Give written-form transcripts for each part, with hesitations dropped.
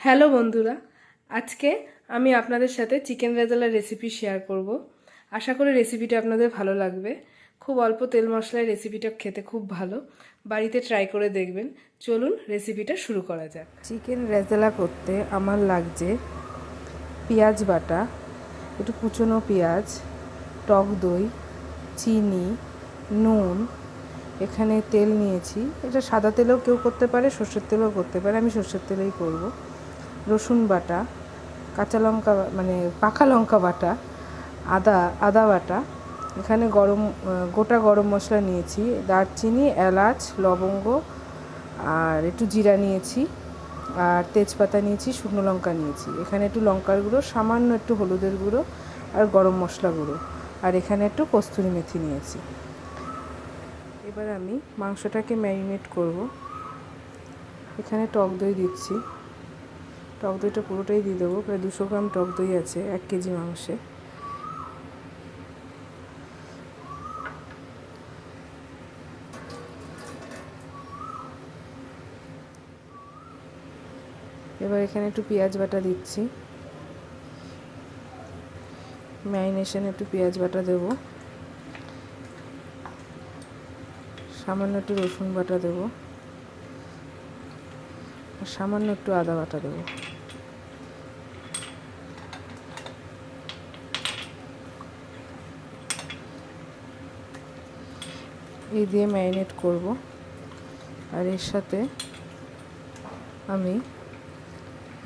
Hello বন্ধুরা, আজকে আমি আপনাদের সাথে চিকেন রেজালার রেসিপি শেয়ার করব। আশা করি রেসিপিটা আপনাদের ভালো লাগবে। খুব অল্প তেল মশলায় রেসিপিটা খেতে খুব ভালো। বাড়িতে ট্রাই করে দেখবেন। চলুন রেসিপিটা শুরু করা যাক। চিকেন রেজালা করতে আমার লাগছে পেঁয়াজ বাটা, একটু কুচনো পেঁয়াজ, টক দই, চিনি, নুন, এখানে তেল নিয়েছি। এটা সাদা তেলেও কেউ করতে পারে, সর্ষের তেলেও করতে পারে, আমি সর্ষের তেলেই করব। রসুন বাটা, কাঁচা লঙ্কা মানে পাকা লঙ্কা বাটা, আদা বাটা, এখানে গোটা গরম মশলা নিয়েছি, দারচিনি, এলাচ, লবঙ্গ আর একটু জিরা নিয়েছি, আর তেজপাতা নিয়েছি, শুকনো লঙ্কা নিয়েছি। এখানে একটু লঙ্কার গুঁড়ো, সামান্য একটু হলুদের গুঁড়ো আর গরম মশলা গুঁড়ো, আর এখানে একটু কস্তুরি মেথি নিয়েছি। এবার আমি মাংসটাকে ম্যারিনেট করব। এখানে টক দই দিচ্ছি, টক দইটা পুরোটাই দিয়ে দেবো। প্রায় 200 গ্রাম টক দই আছে 1 কেজি মাংসে। এবার এখানে একটু পেঁয়াজ বাটা দিচ্ছি, ম্যারিনেশনে একটু পেঁয়াজ বাটা দেব, সামান্য একটু রসুন বাটা দেব, আর সামান্য একটু আদা বাটা দেব। এই দিয়ে ম্যারিনেট করব। আর এর সাথে আমি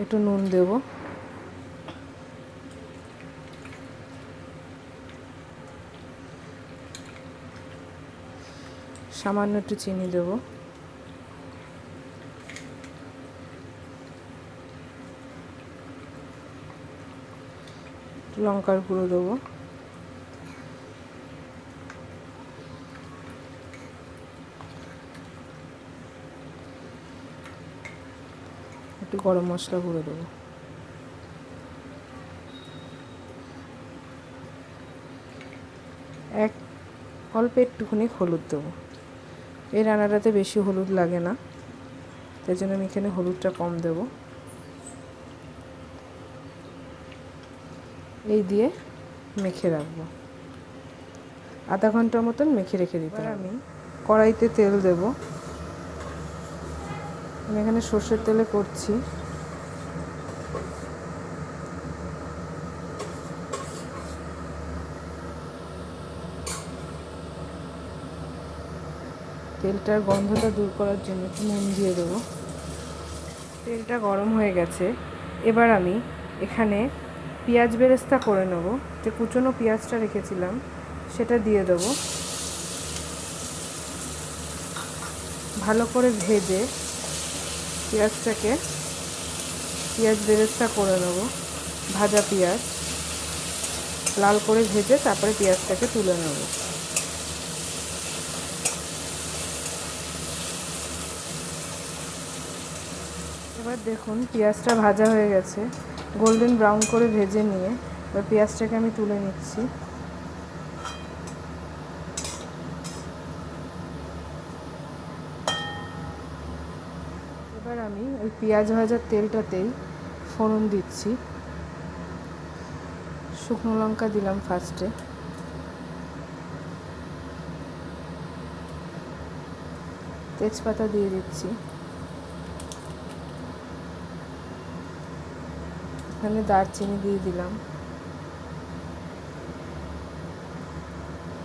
একটু নুন দেব, সামান্য একটু চিনি দেব, লঙ্কার গুঁড়ো দেবো, একটু গরম মশলা গুঁড়ো দেবো। অল্প একটুখানি হলুদ দেবো। এই রান্নাটাতে বেশি হলুদ লাগে না, তাই জন্য আমি এখানে হলুদটা কম দেব। এই দিয়ে মেখে রাখবো, আধা ঘন্টা মতন মেখে রেখে দিতে হবে। আমি কড়াইতে তেল দেব। আমি এখানে সর্ষের তেলে করছি। তেলটার গন্ধটা দূর করার জন্য একটু নুন দিয়ে দেবো। তেলটা গরম হয়ে গেছে। এবার আমি এখানে পেঁয়াজ বেরেস্তা করে নেব। যে কুচনো পেঁয়াজটা রেখেছিলাম সেটা দিয়ে দেবো। ভালো করে ভেজে পেঁয়াজ বেরেস্তা করে নেব। ভাজা পেঁয়াজ লাল করে ভেজে তারপরে পেঁয়াজটাকে তুলে নেব। এবার দেখুন পেঁয়াজটা ভাজা হয়ে গেছে, গোল্ডেন ব্রাউন করে ভেজে নিয়ে এবার পেঁয়াজটাকে আমি তুলে নিচ্ছি। এবার আমি ওই পেঁয়াজ ভাজার তেলটাতেই ফোড়ন দিচ্ছি। শুকনো লঙ্কা দিলাম ফার্স্টে, তেজপাতা দিয়ে দিচ্ছি, এখানে দারচিনি দিয়ে দিলাম,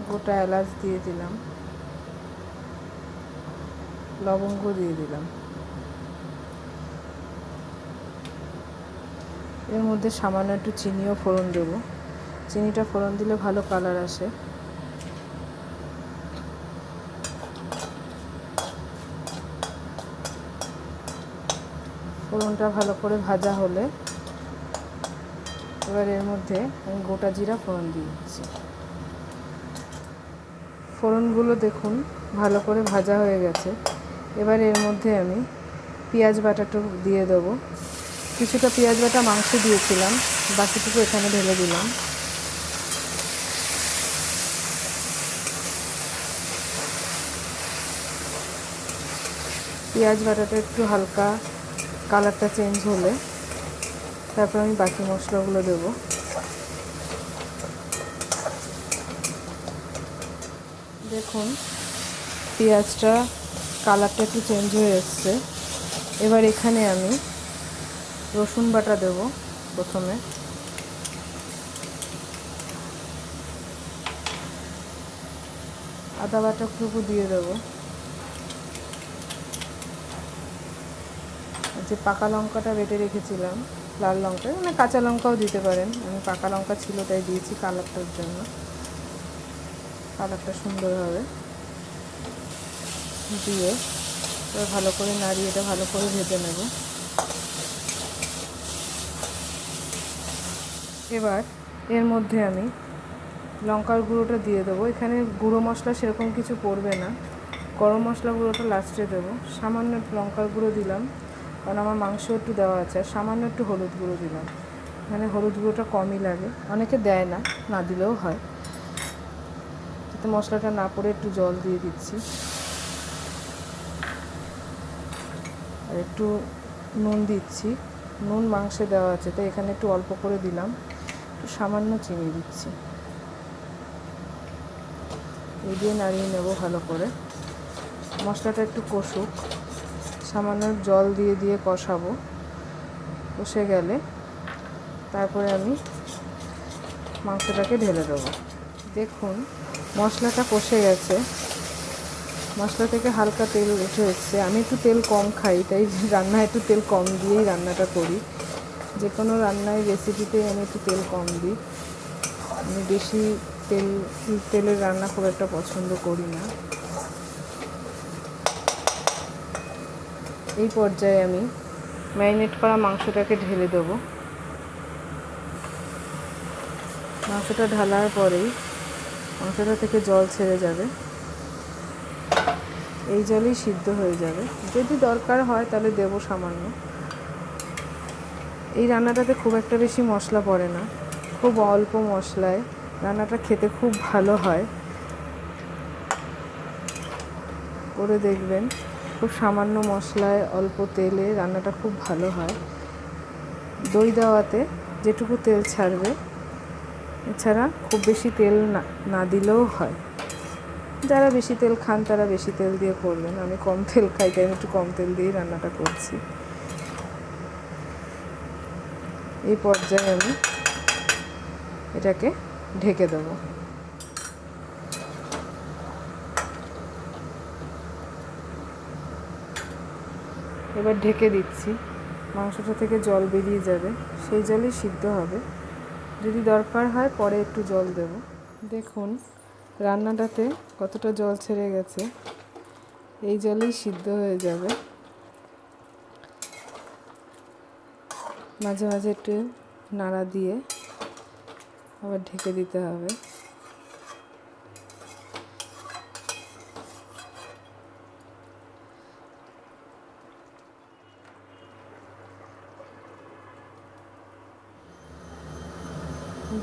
গোটা এলাচ দিয়ে দিলাম, লবঙ্গ দিয়ে দিলাম। এর মধ্যে সামান্য একটু চিনিও ফোড়ন দেব। চিনিটা ফোড়ন দিলে ভালো কালার আসে। ফোড়নটা ভালো করে ভাজা হলে এবার এর মধ্যে আমি গোটা জিরা ফোড়ন দিয়ে দিচ্ছি। ফোড়নগুলো দেখুন ভালো করে ভাজা হয়ে গেছে। এবার এর মধ্যে আমি পেঁয়াজ বাটাটা দিয়ে দেবো। কিছুটা পেঁয়াজ বাটা মাংসে দিয়েছিলাম, বাকিটুকু এখানে ঢেলে দিলাম। পেঁয়াজ বাটাটা একটু হালকা কালারটা চেঞ্জ হলে তারপর আমি বাকি মশলাগুলো দেব। দেখুন পেঁয়াজটা কালারটা একটু চেঞ্জ হয়ে এসছে। এবার এখানে আমি রসুন বাটা দেব প্রথমে। আদা বাটাটুকু দিয়ে দেবো। যে পাকা লঙ্কাটা বেটে রেখেছিলাম, লাল লঙ্কা মানে কাঁচা লঙ্কাও দিতে পারেন, আমি পাকা লঙ্কা ছিল তাই দিয়েছি কালারটার জন্য, কালারটা সুন্দর হবে। দিয়ে এবার ভালো করে নাড়িয়ে এটা ভালো করে ভেজে নেব। এবার এর মধ্যে আমি লঙ্কার গুঁড়োটা দিয়ে দেবো। এখানে গুঁড়ো মশলা সেরকম কিছু পড়বে না, গরম মশলা গুঁড়োটা লাস্টে দেবো। সামান্য একটু লঙ্কার গুঁড়ো দিলাম, কারণ আমার মাংস একটু দেওয়া আছে। আর সামান্য একটু হলুদ গুঁড়ো দিলাম, মানে হলুদ গুঁড়োটা কমই লাগে, অনেকে দেয় না, না দিলেও হয়। যাতে মশলাটা না পড়ে একটু জল দিয়ে দিচ্ছি। আর একটু নুন দিচ্ছি, নুন মাংসে দেওয়া আছে তাই এখানে একটু অল্প করে দিলাম। একটু সামান্য চিনি দিচ্ছি। এই দিয়ে নাড়িয়ে নেব ভালো করে। মশলাটা একটু কষুক, সামান্য জল দিয়ে দিয়ে কষাবো। কষে গেলে তারপরে আমি মাংসটাকে ঢেলে দেবো। দেখুন মশলাটা কষে গেছে, মশলা থেকে হালকা তেল উঠে এসছে। আমি একটু তেল কম খাই, তাই রান্নায় একটু তেল কম দিয়েই রান্নাটা করি। যে কোনো রান্নায় রেসিপিতে আমি একটু তেল কম দিই। আমি বেশি তেলের রান্না খুব একটা পছন্দ করি না। এই পর্যায়ে আমি ম্যারিনেট করা মাংসটাকে ঢেলে দেবো। মাংসটা ঢালার পরেই মাংসটা থেকে জল ছেড়ে যাবে, এই জলেই সিদ্ধ হয়ে যাবে। যদি দরকার হয় তাহলে দেবো সামান্য। এই রান্নাটাতে খুব একটা বেশি মশলা পড়ে না, খুব অল্প মশলায় রান্নাটা খেতে খুব ভালো হয়। করে দেখবেন, খুব সামান্য মশলায় অল্প তেলে রান্নাটা খুব ভালো হয়। দই দেওয়াতে যেটুকু তেল ছাড়বে, এছাড়া খুব বেশি তেল না দিলেও হয়। যারা বেশি তেল খান তারা বেশি তেল দিয়ে করবেন, আমি কম তেল খাই তাই আমি একটু কম তেল দিয়েই রান্নাটা করছি। এই পর্যায়ে আমি এটাকে ঢেকে দেবো। এবার ঢেকে দিচ্ছি, মাংসটা থেকে জল বেরিয়ে যাবে, সেই জলেই সিদ্ধ হবে। যদি দরকার হয় পরে একটু জল দেব। দেখুন রান্নাটাতে কতটা জল ছেড়ে গেছে, এই জলেই সিদ্ধ হয়ে যাবে। মাঝে মাঝে একটু নাড়া দিয়ে আবার ঢেকে দিতে হবে।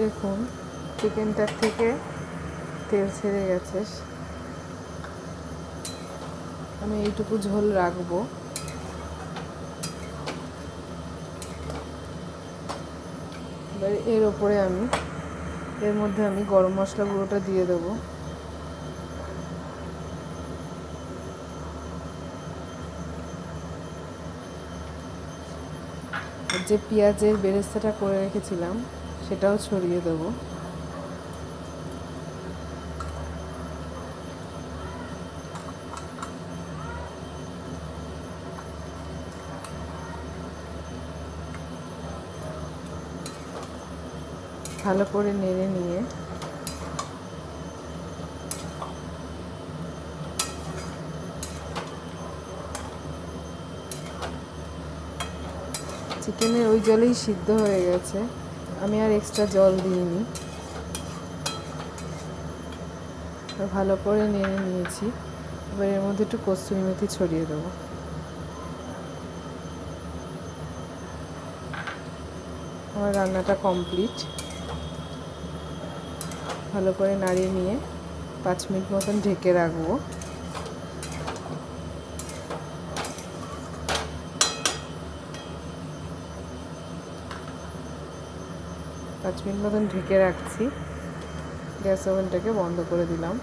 দেখুন চিকেনটার থেকে তেল ছেড়ে গেছে, আমি এইটুকু ঝোল রাখবো। এবার এর মধ্যে আমি গরম মশলা গুঁড়োটা দিয়ে দেবো। আর যে পেঁয়াজের বেরেস্তাটা করে রেখেছিলাম সেটাও ছড়িয়ে দেবো। ভালো করে নেড়ে নিয়ে চিকেনের ওই জলেই সিদ্ধ হয়ে গেছে, আমি আর এক্সট্রা জল দিইনি। ভালো করে নেড়ে নিয়েছি। এবার এর মধ্যে একটু কসুরি মেথি ছড়িয়ে দেবো। আমার রান্নাটা কমপ্লিট। ভালো করে নাড়িয়ে নিয়ে 5 মিনিট মতন ঢেকে রাখবো। 5 মিনিট মতন ঢেকে রাখছি। গ্যাস ওভেনটাকে বন্ধ করে দিলাম।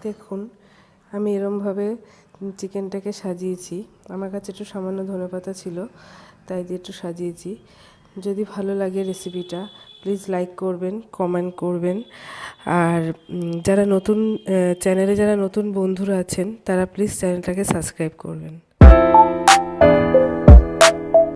দেখুন আমি এরমভাবে চিকেনটাকে সাজিয়েছি। আমার কাছে একটু সামান্য ধনেপাতা ছিল, তাই দিয়ে একটু সাজিয়েছি। যদি ভালো লাগে রেসিপিটা প্লিজ লাইক করবেন, কমেন্ট করবেন। আর যারা নতুন চ্যানেলে যারা নতুন বন্ধুরা আছেন তারা প্লিজ চ্যানেলটাকে সাবস্ক্রাইব করবেন।